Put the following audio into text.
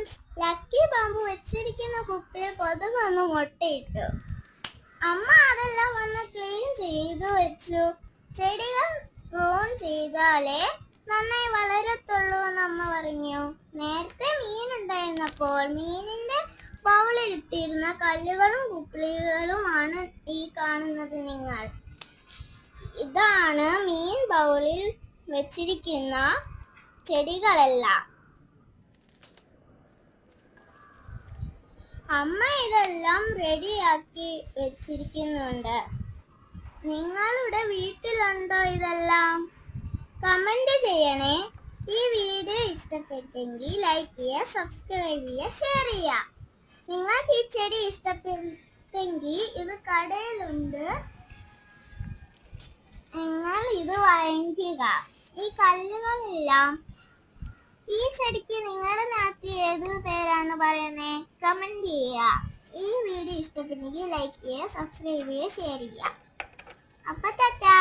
Friends, lucky bamboo വെച്ചിരിക്കുന്ന കുപ്പിയിൽ കൊതുകൊന്ന് മുട്ടയിട്ടു. അമ്മ അതെല്ലാം ഒന്ന് ക്ലീൻ ചെയ്തു വെച്ചു. ചെടികൾ പ്രൂൺ ചെയ്താലേ നന്നായി വളരത്തുള്ളൂ എന്ന് അമ്മ പറഞ്ഞു. നേരത്തെ മീനുണ്ടായിരുന്നപ്പോൾ മീനിന്റെ ബൗളിൽ ഇട്ടിരുന്ന കല്ലുകളും കുപ്പികളുമാണ് ഈ കാണുന്നത് നിങ്ങൾ. ഇതാണ് മീൻ ബൗളിൽ വെച്ചിരിക്കുന്ന ചെടികളെല്ലാം. അമ്മ ഇതെല്ലാം റെഡിയാക്കി വെച്ചിരിക്കുന്നുണ്ട്. നിങ്ങളുടെ വീട്ടിലുണ്ടോ ഇതെല്ലാം? കമന്റ് ചെയ്യണേ. ഈ വീഡിയോ ഇഷ്ടപ്പെട്ടെങ്കിൽ ലൈക്ക് ചെയ്യുക, സബ്സ്ക്രൈബ് ചെയ്യുക, ഷെയർ ചെയ്യുക. നിങ്ങൾക്ക് ഈ ചെടി ഇഷ്ടപ്പെട്ടെങ്കിൽ ഇത് കടയിലുണ്ട്, നിങ്ങൾ ഇത് വാങ്ങിക്കുക. ഈ കല്ലുകളെല്ലാം ഈ ചെടിക്ക് നിങ്ങളുടെ നാട്ടിൽ ഏത് പേരാണ് പറയുന്നത്? കമന്റ് ചെയ്യുക. ഈ വീഡിയോ ഇഷ്ടപ്പെട്ടെങ്കിൽ ലൈക്ക് ചെയ്യുക, സബ്സ്ക്രൈബ് ചെയ്യുക, ഷെയർ ചെയ്യുക. അപ്പൊ ടാറ്റാ.